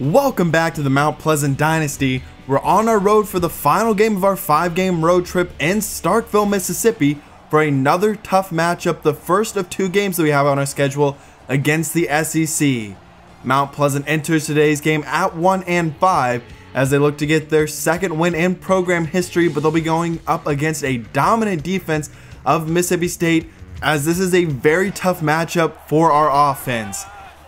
Welcome back to the Mount Pleasant Dynasty. We're on our road for the final game of our 5-game road trip in Starkville, Mississippi for another tough matchup, the first of 2 games that we have on our schedule against the SEC. Mount Pleasant enters today's game at 1-5 as they look to get their second win in program history, but they'll be going up against a dominant defense of Mississippi State, as this is a very tough matchup for our offense.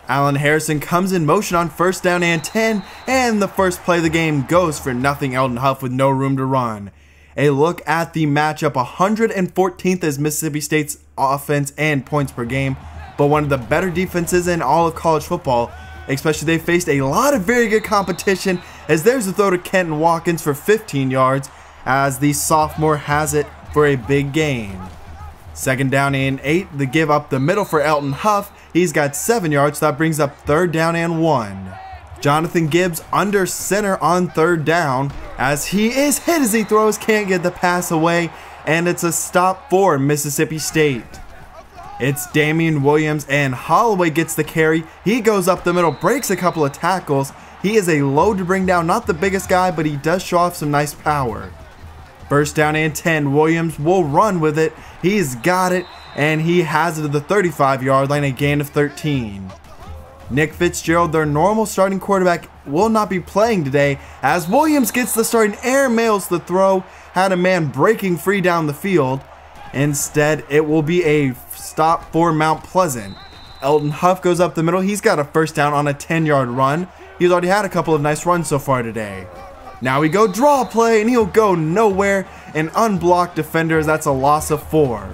Allen Harrison comes in motion on first down and 10, and the first play of the game goes for nothing. Eldon Huff with no room to run. A look at the matchup: 114th is Mississippi State's offense and points per game, but one of the better defenses in all of college football. Especially they faced a lot of very good competition, as there's a throw to Kenton Watkins for 15 yards as the sophomore has it for a big gain. Second down and 8, the give up the middle for Eldon Huff. He's got 7 yards, so that brings up third down and 1. Jonathan Gibbs under center on third down as he is hit as he throws, can't get the pass away, and it's a stop for Mississippi State. It's Damian Williams, and Holloway gets the carry. He goes up the middle, breaks a couple of tackles. He is a load to bring down, not the biggest guy, but he does show off some nice power. First down and 10, Williams will run with it. He's got it, and he has it to the 35-yard line, a gain of 13. Nick Fitzgerald, their normal starting quarterback, will not be playing today, as Williams gets the start and airmails the throw, had a man breaking free down the field. Instead, it will be a stop for Mount Pleasant. Eldon Huff goes up the middle. He's got a first down on a 10-yard run. He's already had a couple of nice runs so far today. Now we go draw play, and he'll go nowhere. An unblocked defender, that's a loss of 4.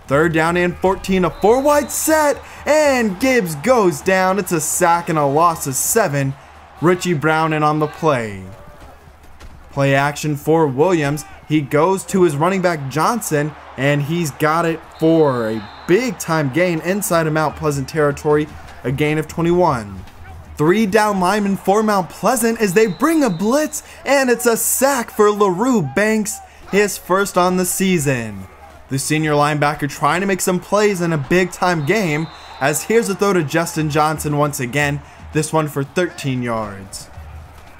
Third down and 14, a 4-wide set, and Gibbs goes down. It's a sack and a loss of 7. Richie Brown in on the play. Play action for Williams. He goes to his running back Johnson, and he's got it for a big time gain inside of Mount Pleasant territory, a gain of 21. 3 down linemen for Mount Pleasant as they bring a blitz, and it's a sack for LaRue Banks, his first on the season. The senior linebacker trying to make some plays in a big time game, as here's a throw to Justin Johnson once again, this one for 13 yards.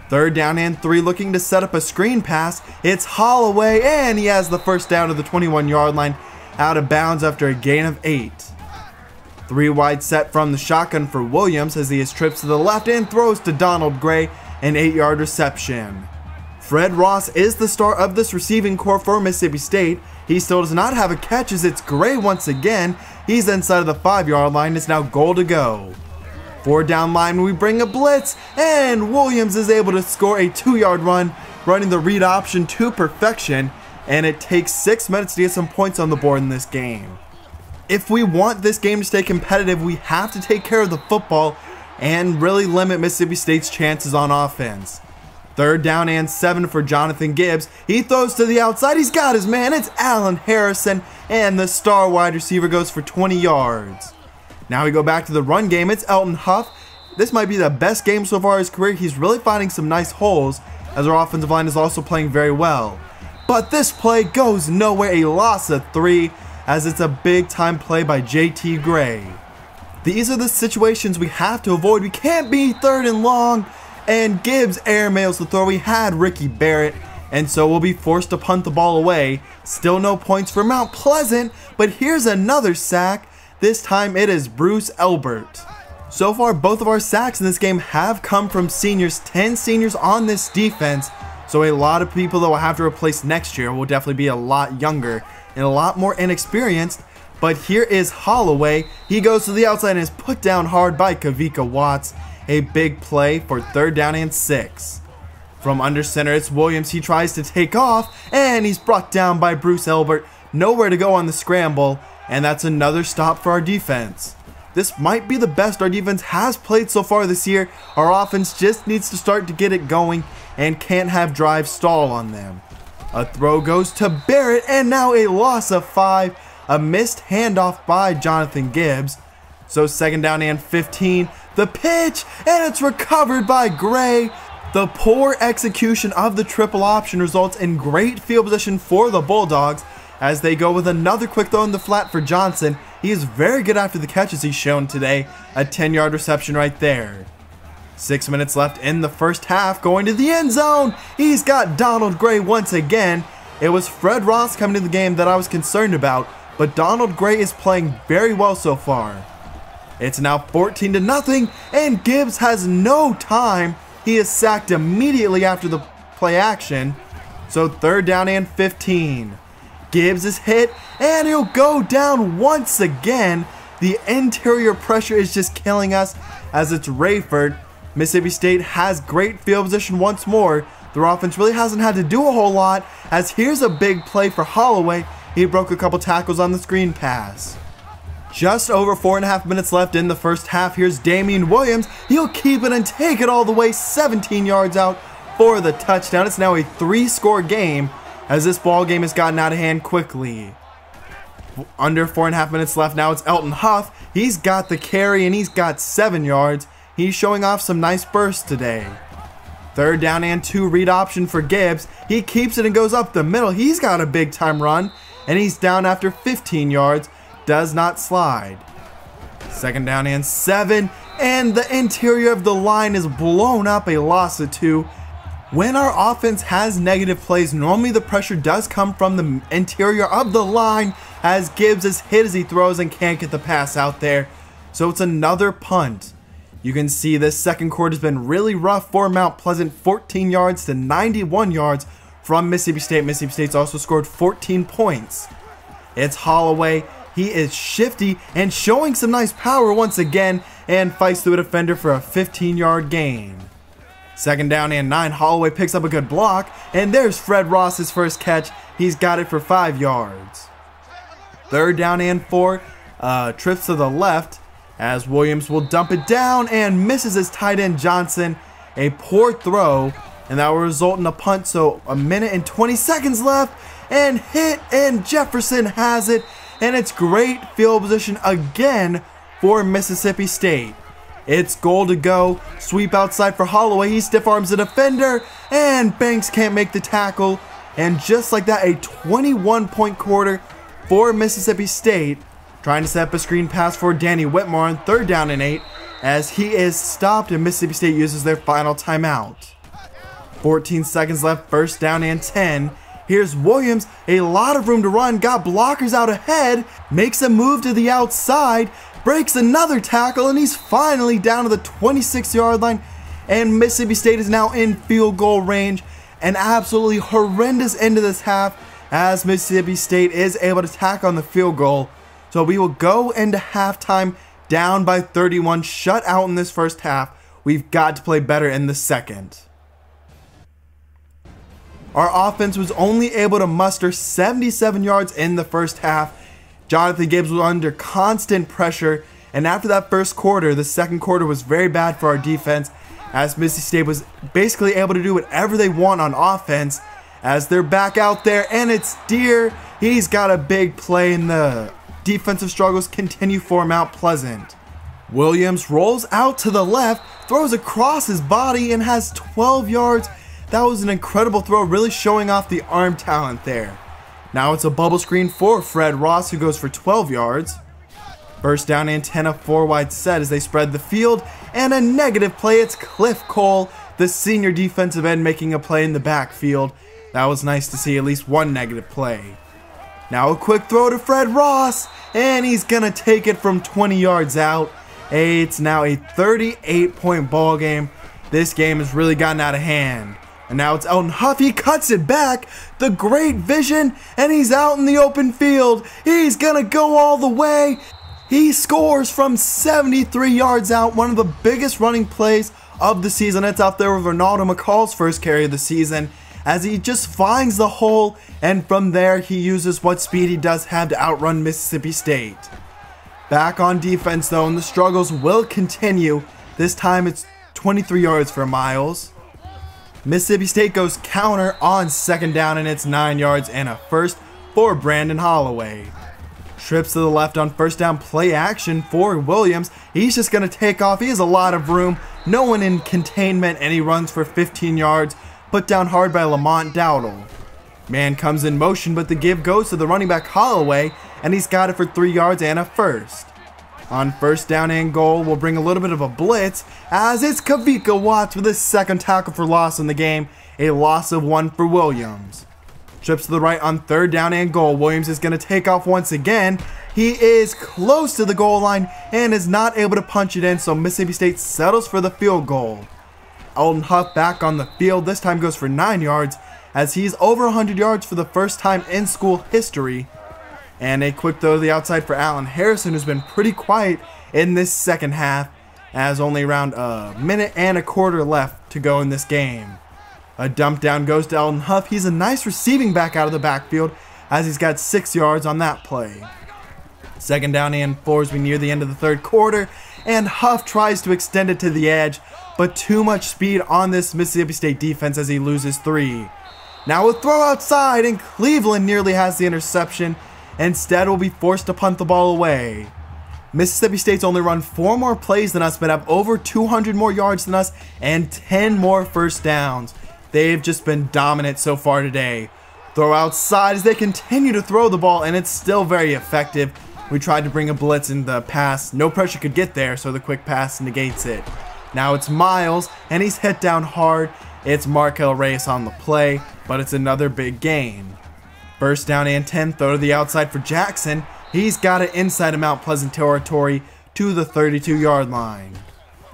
Third down and 3, looking to set up a screen pass. It's Holloway, and he has the first down to the 21-yard line, out of bounds after a gain of 8. 3 wide set from the shotgun for Williams as he has trips to the left and throws to Donald Gray, an 8-yard reception. Fred Ross is the star of this receiving corps for Mississippi State. He still does not have a catch as it's Gray once again. He's inside of the 5-yard line. It's now goal to go. 4 down line, we bring a blitz, and Williams is able to score a 2-yard run, running the read option to perfection, and it takes 6 minutes to get some points on the board in this game. If we want this game to stay competitive, we have to take care of the football and really limit Mississippi State's chances on offense. Third down and 7 for Jonathan Gibbs. He throws to the outside. He's got his man. It's Allen Harrison, and the star wide receiver goes for 20 yards. Now we go back to the run game. It's Eldon Huff. This might be the best game so far in his career. He's really finding some nice holes, as our offensive line is also playing very well. But this play goes nowhere, a loss of 3, as it's a big time play by JT Gray. These are the situations we have to avoid. We can't be third and long, and Gibbs airmails the throw. We had Ricky Barrett, and so we'll be forced to punt the ball away. Still no points for Mount Pleasant, but here's another sack. This time it is Bruce Elbert. So far, both of our sacks in this game have come from seniors. 10 seniors on this defense, so a lot of people that we'll have to replace next year will definitely be a lot younger and a lot more inexperienced. But here is Holloway. He goes to the outside and is put down hard by Kavika Watts. A big play for third down and 6. From under center, it's Williams. He tries to take off, and he's brought down by Bruce Elbert. Nowhere to go on the scramble, and that's another stop for our defense. This might be the best our defense has played so far this year. Our offense just needs to start to get it going and can't have drives stall on them. A throw goes to Barrett, and now a loss of 5. A missed handoff by Jonathan Gibbs. So second down and 15. The pitch, and it's recovered by Gray. The poor execution of the triple option results in great field position for the Bulldogs as they go with another quick throw in the flat for Johnson. He is very good after the catches he's shown today. A 10-yard reception right there. 6 minutes left in the first half, going to the end zone. He's got Donald Gray once again. It was Fred Ross coming to the game that I was concerned about, but Donald Gray is playing very well so far. It's now 14-0, and Gibbs has no time. He is sacked immediately after the play action. So 3rd down and 15. Gibbs is hit, and he'll go down once again. The interior pressure is just killing us as it's Rayford. Mississippi State has great field position once more. Their offense really hasn't had to do a whole lot, as here's a big play for Holloway. He broke a couple tackles on the screen pass. Just over 4.5 minutes left in the first half. Here's Damian Williams. He'll keep it and take it all the way 17 yards out for the touchdown. It's now a 3-score game as this ball game has gotten out of hand quickly. Under 4.5 minutes left now. It's Elton Huff. He's got the carry and he's got 7 yards. He's showing off some nice bursts today. 3rd down and 2 read option for Gibbs. He keeps it and goes up the middle. He's got a big time run and he's down after 15 yards. Does not slide. 2nd down and 7, and the interior of the line is blown up, a loss of 2. When our offense has negative plays, normally the pressure does come from the interior of the line, as Gibbs is hit as he throws and can't get the pass out there. So it's another punt. You can see this second quarter has been really rough for Mount Pleasant, 14 yards to 91 yards from Mississippi State. Mississippi State's also scored 14 points. It's Holloway. He is shifty and showing some nice power once again, and fights through a defender for a 15-yard gain. 2nd down and 9. Holloway picks up a good block, and there's Fred Ross's first catch. He's got it for 5 yards. 3rd down and 4. Trips to the left as Williams will dump it down and misses his tight end Johnson. A poor throw, and that will result in a punt. So 1 minute and 20 seconds left, and hit, and Jefferson has it. And it's great field position again for Mississippi State. It's goal to go. Sweep outside for Holloway. He stiff arms the defender, and Banks can't make the tackle. And just like that, a 21-point quarter for Mississippi State. Trying to set up a screen pass for Danny Whitmore on 3rd down and 8, as he is stopped and Mississippi State uses their final timeout. 14 seconds left, 1st down and 10. Here's Williams, a lot of room to run, got blockers out ahead, makes a move to the outside, breaks another tackle, and he's finally down to the 26-yard line, and Mississippi State is now in field goal range. An absolutely horrendous end of this half, as Mississippi State is able to tack on the field goal. So we will go into halftime down by 31, shut out in this first half. We've got to play better in the second. Our offense was only able to muster 77 yards in the first half. Jonathan Gibbs was under constant pressure, and after that first quarter, the second quarter was very bad for our defense, as Mississippi State was basically able to do whatever they want on offense, as they're back out there, and it's Deere. He's got a big play, and the defensive struggles continue for Mount Pleasant. Williams rolls out to the left, throws across his body, and has 12 yards. That was an incredible throw, really showing off the arm talent there. Now it's a bubble screen for Fred Ross, who goes for 12 yards. 1st down and 10, a 4-wide set as they spread the field, and a negative play. It's Cliff Cole, the senior defensive end, making a play in the backfield. That was nice to see at least one negative play. Now a quick throw to Fred Ross, and he's gonna take it from 20 yards out. It's now a 38-point ball game. This game has really gotten out of hand. And now it's Elton Huff. He cuts it back. The great vision. And he's out in the open field. He's going to go all the way. He scores from 73 yards out. One of the biggest running plays of the season. It's out there with Ronaldo McCall's first carry of the season, as he just finds the hole. And from there, he uses what speed he does have to outrun Mississippi State. Back on defense, though, and the struggles will continue. This time, it's 23 yards for Miles. Mississippi State goes counter on 2nd down, and it's 9 yards and a first for Brandon Holloway. Trips to the left on 1st down, play action for Williams. He's just going to take off. He has a lot of room. No one in containment, and he runs for 15 yards. Put down hard by Lamont Dowdle. Man comes in motion, but the give goes to the running back Holloway, and he's got it for 3 yards and a first. On first down and goal, we'll bring a little bit of a blitz as it's Kavika Watts with his second tackle for loss in the game, a loss of 1 for Williams. Trips to the right on third down and goal. Williams is going to take off once again. He is close to the goal line and is not able to punch it in, so Mississippi State settles for the field goal. Elton Huff back on the field, this time goes for 9 yards as he's over 100 yards for the first time in school history. And a quick throw to the outside for Allen Harrison, who's been pretty quiet in this second half, as only around a minute and a quarter left to go in this game. A dump down goes to Elton Huff. He's a nice receiving back out of the backfield as he's got 6 yards on that play. Second down and 4 as we near the end of the third quarter, and Huff tries to extend it to the edge, but too much speed on this Mississippi State defense as he loses 3. Now a throw outside, and Cleveland nearly has the interception. Instead, will be forced to punt the ball away. Mississippi State's only run 4 more plays than us, but have over 200 more yards than us and 10 more first downs. They've just been dominant so far today. Throw outside as they continue to throw the ball, and it's still very effective. We tried to bring a blitz in the pass. No pressure could get there, so the quick pass negates it. Now it's Miles, and he's hit down hard. It's Markel Reyes on the play, but it's another big gain. First down and 10, throw to the outside for Jackson. He's got it inside of Mount Pleasant territory to the 32-yard line.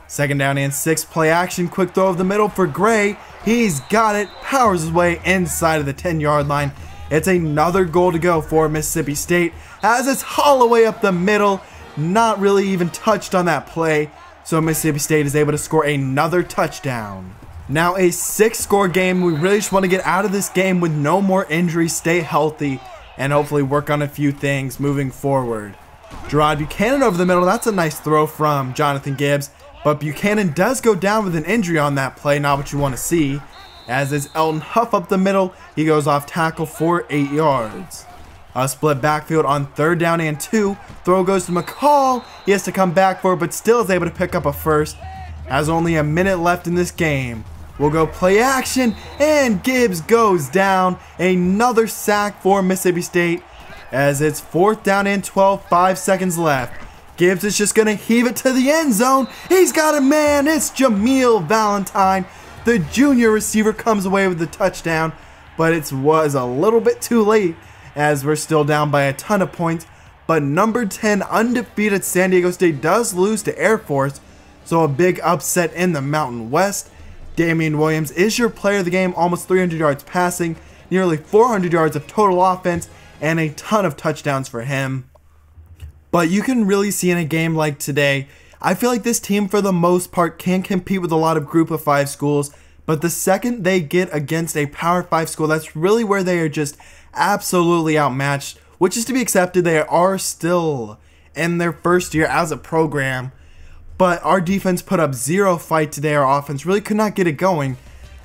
Second down and 6, play action, quick throw of the middle for Gray. He's got it, powers his way inside of the 10-yard line. It's another goal to go for Mississippi State as it's Holloway up the middle, not really even touched on that play. So Mississippi State is able to score another touchdown. Now a 6-score game. We really just want to get out of this game with no more injuries, stay healthy, and hopefully work on a few things moving forward. Gerard Buchanan over the middle. That's a nice throw from Jonathan Gibbs, but Buchanan does go down with an injury on that play, not what you want to see. As is Elton Huff up the middle. He goes off tackle for 8 yards. A split backfield on third down and 2. Throw goes to McCall. He has to come back for it, but still is able to pick up a first. Has only a minute left in this game. We'll go play action, and Gibbs goes down. Another sack for Mississippi State as it's 4th down and 12, 5 seconds left. Gibbs is just going to heave it to the end zone. He's got a man. It's Jameel Valentine. The junior receiver comes away with the touchdown, but it was a little bit too late as we're still down by a ton of points. But number 10 undefeated San Diego State does lose to Air Force, so a big upset in the Mountain West. Damian Williams is your player of the game, almost 300 yards passing, nearly 400 yards of total offense, and a ton of touchdowns for him. But you can really see in a game like today, I feel like this team for the most part can compete with a lot of group of 5 schools, but the second they get against a Power 5 school, that's really where they are just absolutely outmatched, which is to be accepted. They are still in their first year as a program. But our defense put up 0 fight today. Our offense really could not get it going.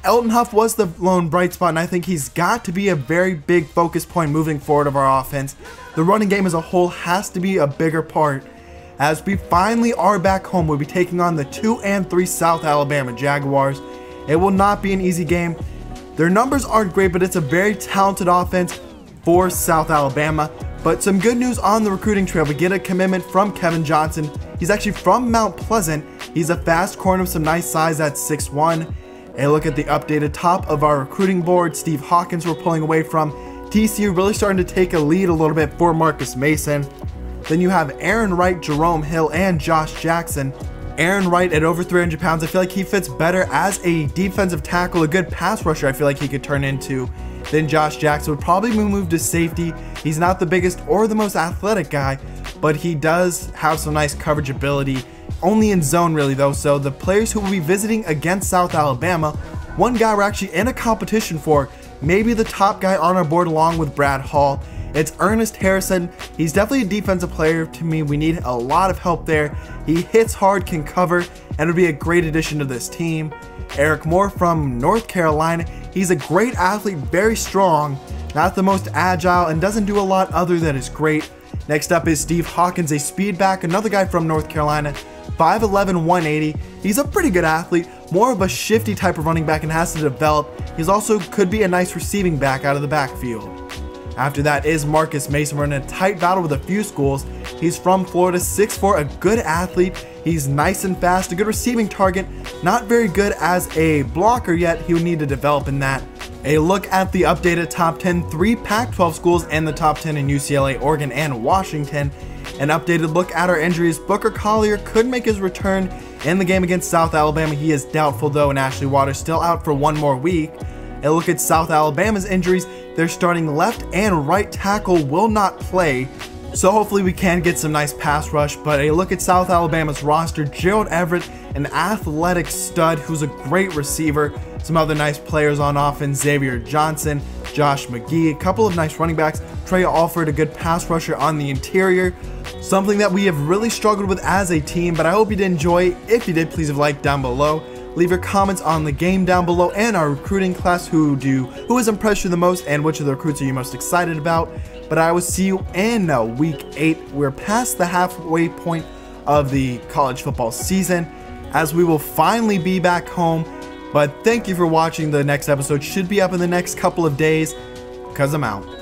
Elton Huff was the lone bright spot, and I think he's got to be a very big focus point moving forward of our offense. The running game as a whole has to be a bigger part. As we finally are back home, we'll be taking on the 2 and 3 South Alabama Jaguars. It will not be an easy game. Their numbers aren't great, but it's a very talented offense for South Alabama. But some good news on the recruiting trail. We get a commitment from Kevin Johnson. He's actually from Mount Pleasant. He's a fast corner with some nice size at 6'1". A look at the updated top of our recruiting board. Steve Hawkins we're pulling away from. TCU really starting to take a lead a little bit for Marcus Mason. Then you have Aaron Wright, Jerome Hill, and Josh Jackson. Aaron Wright at over 300 pounds. I feel like he fits better as a defensive tackle, a good pass rusher I feel like he could turn into. Then Josh Jackson would probably move to safety. He's not the biggest or the most athletic guy, but he does have some nice coverage ability. Only in zone really though, so the players who will be visiting against South Alabama, one guy we're actually in a competition for, maybe the top guy on our board along with Brad Hall. It's Ernest Harrison. He's definitely a defensive player to me. We need a lot of help there. He hits hard, can cover, and would be a great addition to this team. Eric Moore from North Carolina. He's a great athlete, very strong, not the most agile, and doesn't do a lot other than is great. Next up is Steve Hawkins, a speed back, another guy from North Carolina, 5'11", 180. He's a pretty good athlete, more of a shifty type of running back and has to develop. He's also could be a nice receiving back out of the backfield. After that is Marcus Mason. We're in a tight battle with a few schools. He's from Florida, 6'4", a good athlete. He's nice and fast, a good receiving target, not very good as a blocker yet. He would need to develop in that. A look at the updated top 10, 3 Pac-12 schools and the top 10 in UCLA, Oregon, and Washington. An updated look at our injuries. Booker Collier could make his return in the game against South Alabama. He is doubtful though, and Ashley Waters still out for 1 more week. A look at South Alabama's injuries. Their starting left and right tackle will not play, so hopefully we can get some nice pass rush. But a look at South Alabama's roster. Gerald Everett, an athletic stud who's a great receiver. Some other nice players on offense, Xavier Johnson, Josh McGee, a couple of nice running backs. Trey Alford, a good pass rusher on the interior. Something that we have really struggled with as a team, but I hope you did enjoy. If you did, please leave a like down below. Leave your comments on the game down below and our recruiting class. Who has impressed you the most and which of the recruits are you most excited about? But I will see you in week 8. We're past the halfway point of the college football season, as we will finally be back home. But thank you for watching. The next episode should be up in the next couple of days, because I'm out.